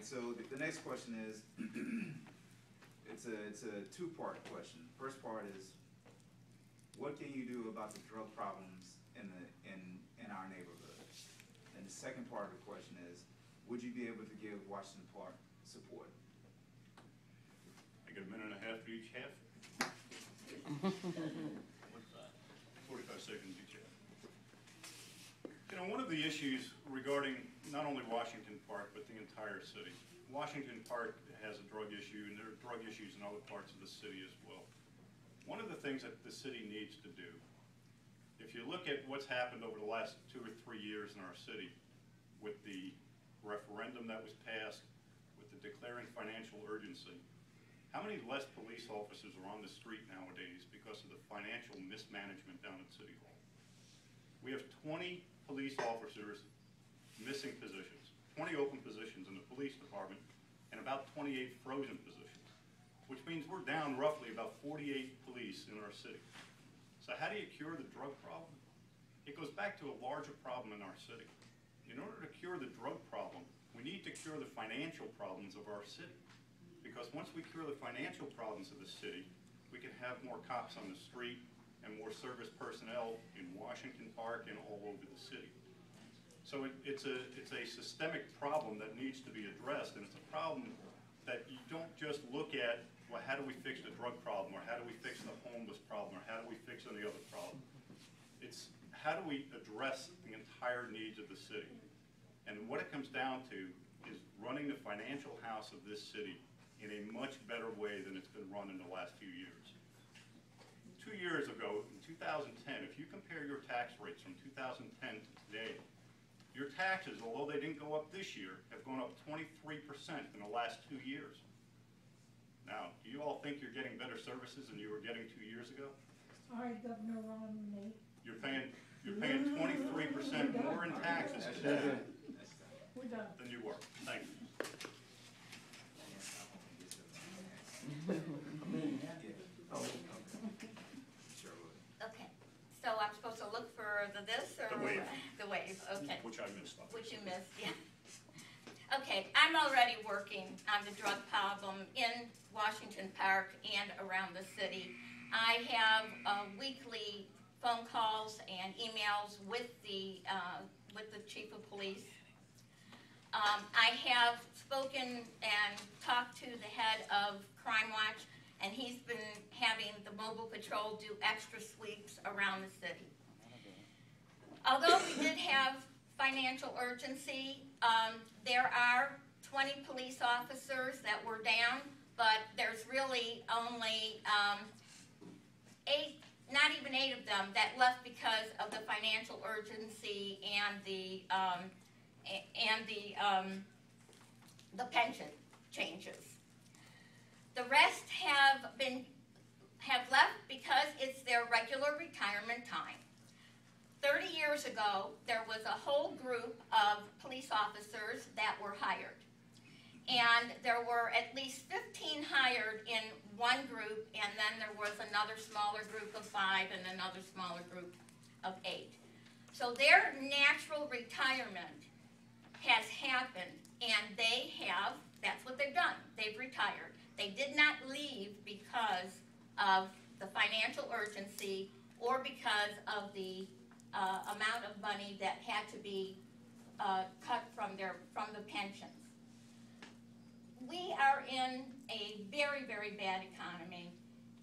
so the next question is, it's a two-part question. First part is, what can you do about the drug problems in our neighborhood? And the second part of the question is, would you be able to give Washington Park support? I get a minute and a half for each half. What's that? 45 seconds each half. You know, one of the issues regarding not only Washington Park, but the entire city. Washington Park has a drug issue, and there are drug issues in other parts of the city as well. One of the things that the city needs to do, if you look at what's happened over the last 2 or 3 years in our city, with the referendum that was passed, with the declaring financial urgency, how many less police officers are on the street nowadays because of the financial mismanagement down at City Hall? We have 20 police officers missing positions, 20 open positions in the police department, and about 28 frozen positions, which means we're down roughly about 48 police in our city. So how do you cure the drug problem? It goes back to a larger problem in our city. In order to cure the drug problem, we need to cure the financial problems of our city. Because once we cure the financial problems of the city, we can have more cops on the street and more service personnel in Washington Park and all over the city. So it's a systemic problem that needs to be addressed, and it's a problem that you don't just look at, well, how do we fix the drug problem, or how do we fix the homeless problem, or how do we fix any other problem? It's how do we address the entire needs of the city? And what it comes down to is running the financial house of this city in a much better way than it's been run in the last few years. 2 years ago, in 2010, if you compare your tax rates from 2010 to today, your taxes, although they didn't go up this year, have gone up 23% in the last 2 years. Now, do you all think you're getting better services than you were getting 2 years ago? Sorry, Governor Romney. You're paying 23% more in taxes today We're done. than you were. Thank you. Okay, so I'm supposed to look for this or? The wave. The wave, okay. Which I missed. Which you missed, yeah. Okay, I'm already working on the drug problem in Washington Park and around the city. I have weekly phone calls and emails with the chief of police. I have spoken and talked to the head of Crime Watch, and he's been having the mobile patrol do extra sweeps around the city. Although we did have financial urgency, there are 20 police officers that were down, but there's really only 8, not even 8 of them that left because of the financial urgency and the pension changes. The rest have left because it's their regular retirement time. 30 years ago, there was a whole group of police officers that were hired. And there were at least 15 hired in one group, and then there was another smaller group of 5 and another smaller group of 8. So their natural retirement has happened, and they have, that's what they've done. They've retired. They did not leave because of the financial urgency or because of the amount of money that had to be cut from the pensions. We are in a very, very bad economy,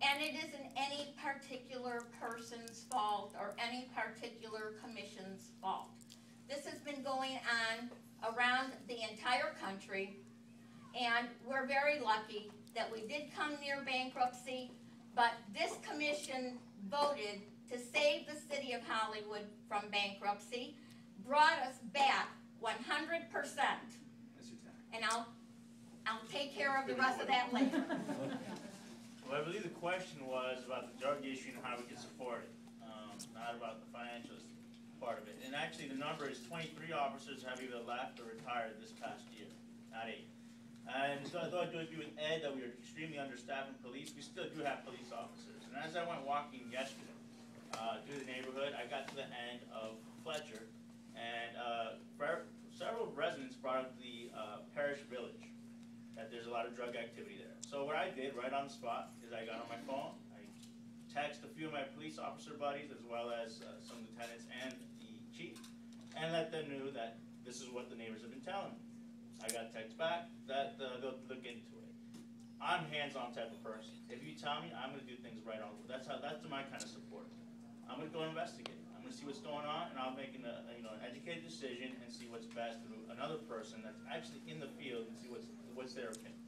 and it isn't any particular person's fault or any particular commission's fault. This has been going on around the entire country, and we're very lucky that we did come near bankruptcy, but this commission voted to save the city of Hollywood from bankruptcy, brought us back 100%. And I'll take care of the rest of that later. Well, I believe the question was about the drug issue and how we can support it, not about the financial part of it. And actually the number is 23 officers have either left or retired this past year, not 8. And so I thought I do agree with Ed that we are extremely understaffed in police. We still do have police officers. And as I went walking yesterday through the neighborhood, I got to the end of Fletcher, and several residents brought up the Parish Village. I did right on the spot is I got on my phone, I texted a few of my police officer buddies as well as some lieutenants and the chief, and let them know that this is what the neighbors have been telling me. I got a text back that they'll look into it. I'm a hands-on type of person. If you tell me, I'm gonna do things right on. That's my kind of support. I'm gonna go investigate. I'm gonna see what's going on, and I'll make an educated decision and see what's best to another person that's actually in the field and see what's their opinion.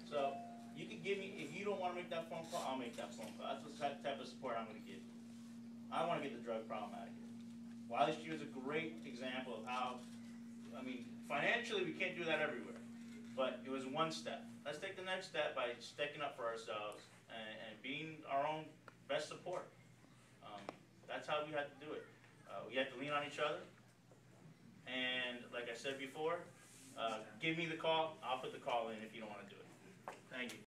So you can give me, if you don't want to make that phone call, I'll make that phone call. That's the type of support I'm gonna give you. I want to get the drug problem out of here. Wiley Street is a great example of how, I mean, financially we can't do that everywhere, but it was one step. Let's take the next step by sticking up for ourselves and being our own best support. That's how we had to do it. We had to lean on each other, and like I said before, give me the call, I'll put the call in if you don't want to do it. Thank you.